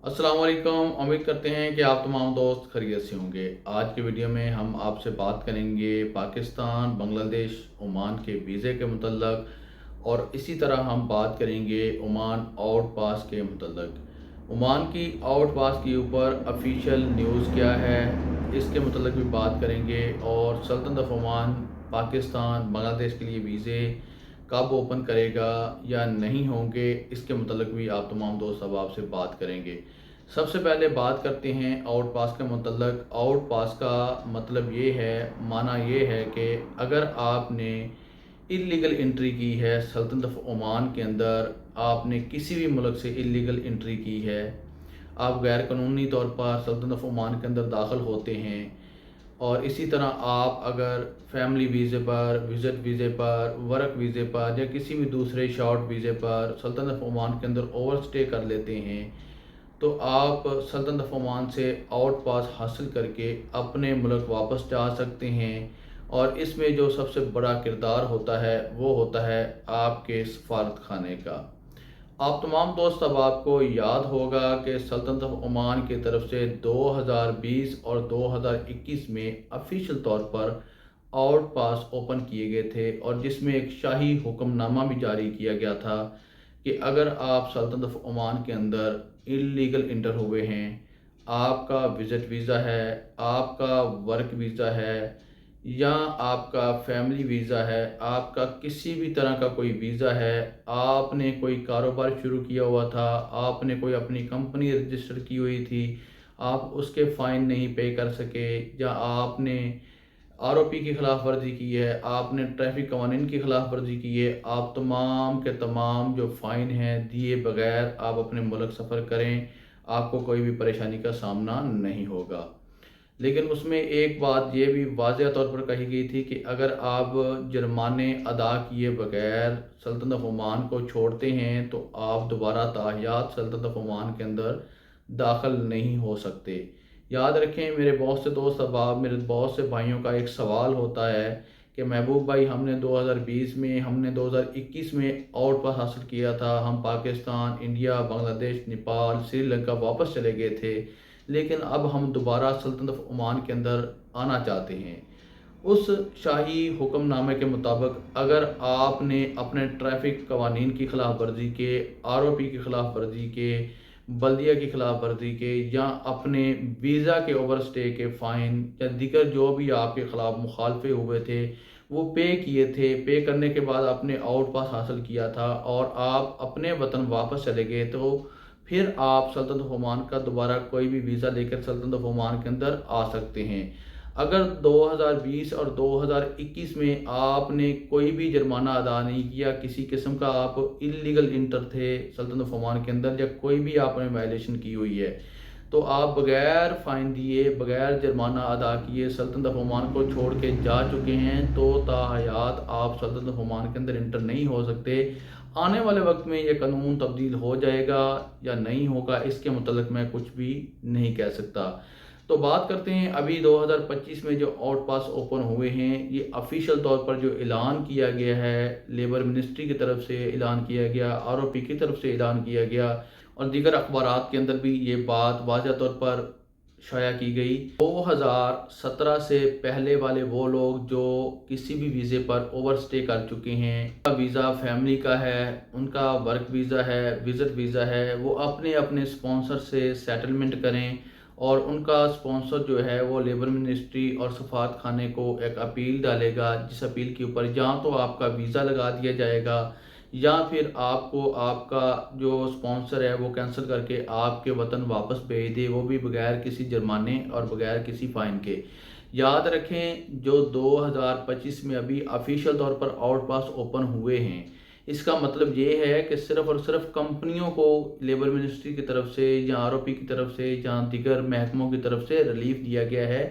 अस्सलाम वालेकुम। उम्मीद करते हैं कि आप तमाम दोस्त खैरियत से होंगे। आज की वीडियो में हम आपसे बात करेंगे पाकिस्तान, बांग्लादेश, ओमान के वीज़े के मुतल्लक और इसी तरह हम बात करेंगे ओमान आउट पास के मुतल्लक। ओमान की आउट पास के ऊपर ऑफिशियल न्यूज़ क्या है, इसके मुतल्लक भी बात करेंगे और सल्तनत ऑफ ओमान पाकिस्तान, बांग्लादेश के लिए वीज़े कब ओपन करेगा या नहीं होंगे, इसके मतलब भी आप तमाम दोस्त अब आपसे बात करेंगे। सबसे पहले बात करते हैं आउट पास के मतलब। आउट पास का मतलब ये है, माना ये है कि अगर आपने इलीगल एंट्री की है सल्तनत ऑफ ओमान के अंदर, आपने किसी भी मुल्क से इलीगल एंट्री की है, आप गैर कानूनी तौर पर सल्तनत ऑफ ओमान के अंदर दाखिल होते हैं और इसी तरह आप अगर फैमिली वीज़े पर, विज़िट वीज़े पर, वर्क वीज़े पर या किसी भी दूसरे शॉर्ट वीज़े पर सल्तनत ऑफ ओमान के अंदर ओवर स्टे कर लेते हैं, तो आप सल्तनत ऑफ ओमान से आउट पास हासिल करके अपने मुल्क वापस जा सकते हैं। और इसमें जो सबसे बड़ा किरदार होता है वो होता है आपके सफारत खाने का। आप तमाम दोस्त, अब आपको याद होगा कि सल्तनत ऑफ ओमान की तरफ से 2020 और 2021 में ऑफिशियल तौर पर आउट पास ओपन किए गए थे और जिसमें एक शाही हुक्मनामा भी जारी किया गया था कि अगर आप सल्तनत ऑफ ओमान के अंदर इलीगल इंटर हुए हैं, आपका विज़िट वीज़ा है, आपका वर्क वीज़ा है या आपका फैमिली वीज़ा है, आपका किसी भी तरह का कोई वीज़ा है, आपने कोई कारोबार शुरू किया हुआ था, आपने कोई अपनी कंपनी रजिस्टर की हुई थी, आप उसके फ़ाइन नहीं पे कर सके, या आपने आरओपी की खिलाफ वर्जी की है, आपने ट्रैफिक कवानीन की खिलाफ वर्जी की है, आप तमाम के तमाम जो फ़ाइन हैं दिए बगैर आप अपने मुल्क सफ़र करें, आपको कोई भी परेशानी का सामना नहीं होगा। लेकिन उसमें एक बात ये भी वाज़ह तौर पर कही गई थी कि अगर आप जुर्माने अदा किए बगैर सल्तनत ऑफ ओमान को छोड़ते हैं तो आप दोबारा ताहियात सल्तनत ऑफ ओमान के अंदर दाखिल नहीं हो सकते। याद रखें मेरे बहुत से दोस्त, अब आप मेरे बहुत से भाइयों का एक सवाल होता है कि महबूब भाई, हमने 2020 में, हमने 2021 में आउट पास हासिल किया था, हम पाकिस्तान, इंडिया, बांग्लादेश, नेपाल, श्रीलंका वापस चले गए थे, लेकिन अब हम दोबारा सल्तनत ऑफ ओमान के अंदर आना चाहते हैं। उस शाही हुक्मनामे के मुताबिक अगर आपने अपने ट्रैफिक कवानीन की खिलाफ वर्जी के, आरओपी की खिलाफ वर्जी के, बल्दिया की खिलाफ वर्जी के या अपने वीज़ा के ओवर स्टे के फ़ाइन या दीगर जो भी आपके ख़िलाफ़ मुखालफे हुए थे वो पे किए थे, पे करने के बाद आपने आउट पास हासिल किया था और आप अपने वतन वापस चले गए, तो फिर आप सल्तनत ऑफ ओमान का दोबारा कोई भी वीज़ा लेकर सल्तनत ऑफ ओमान के अंदर आ सकते हैं। अगर 2020 और 2021 में आपने कोई भी जुर्माना अदा नहीं किया, किसी किस्म का आप इलीगल इंटर थे सल्तनत ऑफ ओमान के अंदर या कोई भी आपने वायलेशन की हुई है, तो आप बगैर फ़ाइन दिए, बगैर जुर्माना अदा किए सल्तनत ऑफ ओमान को छोड़ के जा चुके हैं, तो ताहयात आप सल्तनत ऑफ ओमान के अंदर इंटर नहीं हो सकते। आने वाले वक्त में ये कानून तब्दील हो जाएगा या नहीं होगा, इसके मुतल्लिक मैं कुछ भी नहीं कह सकता। तो बात करते हैं अभी 2025 में जो आउट पास ओपन हुए हैं, ये ऑफिशियल तौर पर जो ऐलान किया गया है, लेबर मिनिस्ट्री की तरफ से ऐलान किया गया, आरओपी की तरफ से ऐलान किया गया और दीगर अखबारात के अंदर भी ये बात वाज़ह तौर पर शाया की गई। 2017 से पहले वाले वो लोग जो किसी भी वीज़े पर ओवर स्टे कर चुके हैं, उनका वीज़ा फैमिली का है, उनका वर्क वीज़ा है, विज़िट वीज़ा है, वो अपने अपने स्पॉन्सर से सेटलमेंट करें और उनका स्पॉन्सर जो है वो लेबर मिनिस्ट्री और सफारत खाने को एक अपील डालेगा, जिस अपील के ऊपर या तो आपका वीज़ा लगा दिया जाएगा या फिर आपको आपका जो स्पॉन्सर है वो कैंसिल करके आपके वतन वापस भेज दे, वो भी बगैर किसी जुर्माने और बगैर किसी फ़ाइन के। याद रखें जो 2025 में अभी ऑफिशियल तौर पर आउट पास ओपन हुए हैं, इसका मतलब ये है कि सिर्फ़ और सिर्फ कंपनियों को लेबर मिनिस्ट्री की तरफ से या आरओपी की तरफ से या दीगर महकमों की तरफ से रिलीफ दिया गया है।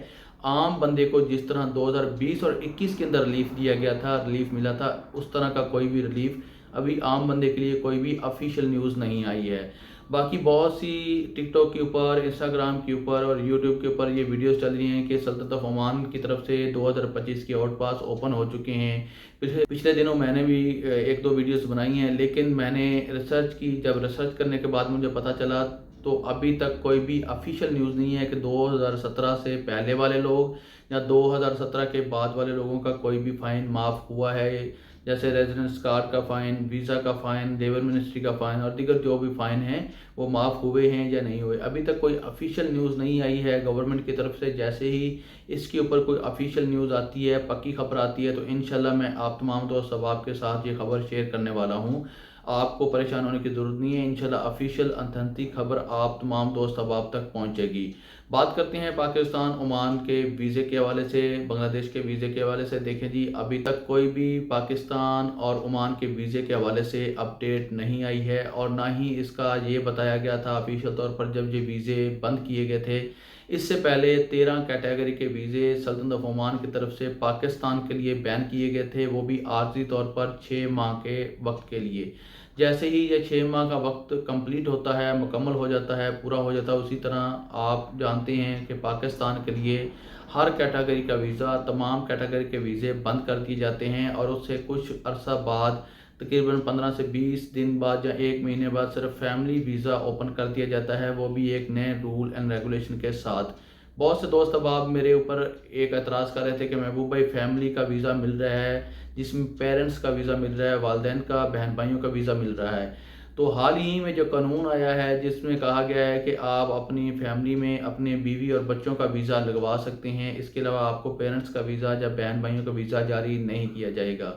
आम बंदे को जिस तरह 2020 और 21 के अंदर रिलीफ दिया गया था, रिलीफ मिला था, उस तरह का कोई भी रिलीफ अभी आम बंदे के लिए कोई भी ऑफिशियल न्यूज़ नहीं आई है। बाकी बहुत सी टिकटॉक के ऊपर, इंस्टाग्राम के ऊपर और यूट्यूब के ऊपर ये वीडियोस चल रही हैं कि सल्तनत ऑफ ओमान की तरफ से 2025 के आउट पास ओपन हो चुके हैं। पिछले दिनों मैंने भी एक दो वीडियोस बनाई हैं, लेकिन मैंने रिसर्च की, जब रिसर्च करने के बाद मुझे पता चला تو ابھی تک کوئی بھی آفیشیل نیوز نہیں ہے کہ 2017 سے پہلے والے لوگ یا 2017 کے بعد والے لوگوں کا کوئی بھی فائن معاف ہوا ہے، جیسے ریزیڈنس کارڈ کا فائن، ویزا کا فائن، لیبر منسٹری کا فائن اور دیگر جو بھی فائن ہیں وہ معاف ہوئے ہیں یا نہیں ہوئے۔ ابھی تک کوئی آفیشیل نیوز نہیں آئی ہے گورنمنٹ کی طرف سے۔ جیسے ہی اس کے اوپر کوئی آفیشیل نیوز آتی ہے، پکی خبر آتی ہے، تو انشاءاللہ میں آپ تمام دوست احباب کے ساتھ یہ خبر شیئر کرنے والا ہوں۔ آپ کو پریشان ہونے کی ضرورت نہیں ہے، انشاءاللہ آفیشیل اتھینٹک خبر آپ تمام دوست احباب تک پہنچے گی۔ بات کرتے ہیں پاکستان عمان کے ویزے کے حوالے سے، بنگلہ دیش کے ویزے کے حوالے سے۔ دیکھیں جی، ابھی تک کوئی بھی پاکستان اور عمان کے ویزے کے حوالے سے اپڈیٹ نہیں آئی ہے، اور نہ ہی اس کا یہ بتایا گیا تھا آفیشیل طور پر جب یہ ویزے بند کیے گئے تھے۔ اس سے پہلے 13 کیٹیگری کے ویزے سلطنت آف عمان کی طرف سے پاکستان کے لیے بین کیے گئے تھے، وہ بھی عارضی طور پر 6 ماہ کے وقت کے لیے۔ جیسے ہی یہ 6 ماہ کا وقت کمپلیٹ ہوتا ہے، مکمل ہو جاتا ہے، پورا ہو جاتا ہے، اسی طرح آپ جانتے ہیں کہ پاکستان کے لیے ہر کیٹیگری کا ویزا، تمام کیٹیگری کے ویزے بند کر دیے جاتے ہیں، اور اس سے کچھ عرصہ بعد تقریباً 15 سے 20 دن بعد یا 1 مہینے بعد صرف فیملی ویزا اوپن کر دیا جاتا ہے، وہ بھی ایک نئے رول اینڈ ریگولیشن کے ساتھ۔ بہت سے دوست احباب میرے اوپر ایک اعتراض کر رہے تھے کہ محبوب بھائی فیملی کا ویزا مل رہا ہے، جس میں پیرنٹس کا ویزا مل رہا ہے، والدین کا، بہن بھائیوں کا ویزا مل رہا ہے۔ تو حال ہی میں جو قانون آیا ہے جس میں کہا گیا ہے کہ آپ اپنی فیملی میں اپنے بیوی اور بچوں کا ویزا لگوا سکتے ہیں، اس کے علاوہ آپ کو پیرنٹس کا ویزا یا بہن بھائیوں کا ویزا جاری نہیں کیا جائے گا۔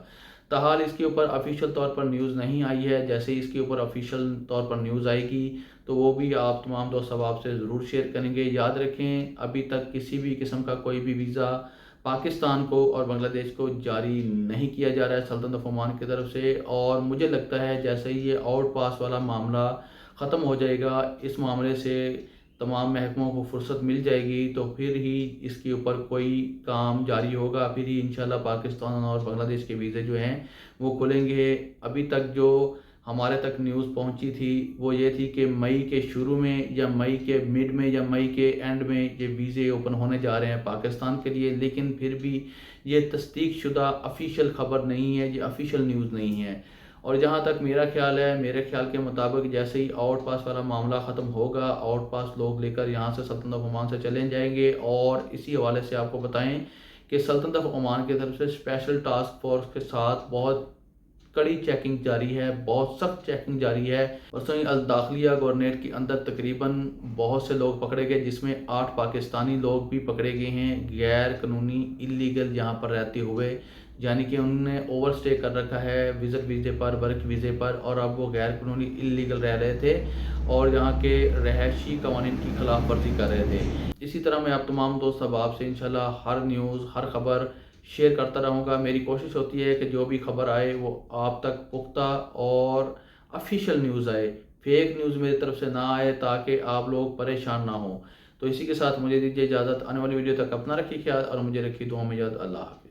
تاحال اس کے اوپر آفیشیل طور پر نیوز نہیں آئی ہے۔ جیسے ہی اس کے اوپر آفیشیل طور پر نیوز آئے گی تو وہ بھی آپ تمام دوست احباب سے ضرور شیئر کریں گے۔ یاد رکھیں، ابھی تک کسی بھی قسم کا کوئی بھی ویزا پاکستان کو اور بنگلہ دیش کو جاری نہیں کیا جا رہا ہے سلطنت آف عمان کی طرف سے، اور مجھے لگتا ہے جیسے ہی یہ آؤٹ پاس والا معاملہ ختم ہو جائے گا، اس معاملے سے تمام محکموں کو فرصت مل جائے گی، تو پھر ہی اس کے اوپر کوئی کام جاری ہوگا، پھر ہی انشاءاللہ پاکستان اور بنگلہ دیش کے ویزے جو ہیں وہ کھلیں گے۔ ابھی تک جو ہمارے تک نیوز پہنچی تھی وہ یہ تھی کہ مئی کے شروع میں یا مئی کے مڈ میں یا مئی کے اینڈ میں یہ ویزے اوپن ہونے جا رہے ہیں پاکستان کے لیے، لیکن پھر بھی یہ تصدیق شدہ آفیشیل خبر نہیں ہے، یہ آفیشیل نیوز نہیں ہے۔ اور جہاں تک میرا خیال ہے، میرے خیال کے مطابق جیسے ہی آؤٹ پاس والا معاملہ ختم ہوگا، آؤٹ پاس لوگ لے کر یہاں سے سلطنت آف عمان سے چلے جائیں گے۔ اور اسی حوالے سے آپ کو بتائیں کہ سلطنت آف عمان کی طرف سے اسپیشل ٹاسک فورس کے ساتھ بہت کڑی چیکنگ جاری ہے، بہت سخت چیکنگ جاری ہے۔ پرسوں الداخلیہ گورنریٹ کے اندر تقریباً بہت سے لوگ پکڑے گئے، جس میں 8 پاکستانی لوگ بھی پکڑے گئے ہیں غیر قانونی اللیگل یہاں پر رہتے ہوئے، یعنی کہ انہوں نے اوور سٹے کر رکھا ہے وزٹ ویزے پر، ورک ویزے پر، اور اب وہ غیر قانونی اللیگل رہ رہے تھے اور یہاں کے رہائشی قوانین کی خلاف ورزی کر رہے تھے۔ اسی طرح میں آپ تمام دوست احباب سے انشاءاللہ ہر نیوز، ہر خبر شیئر کرتا رہوں گا۔ میری کوشش ہوتی ہے کہ جو بھی خبر آئے وہ آپ تک پختہ اور آفیشیل نیوز آئے، فیک نیوز میری طرف سے نہ آئے، تاکہ آپ لوگ پریشان نہ ہوں۔ تو اسی کے ساتھ مجھے دیجیے اجازت، آنے والی ویڈیو تک اپنا رکھیے خیال اور مجھے رکھیے دعاؤں میں یاد۔ اللہ حافظ۔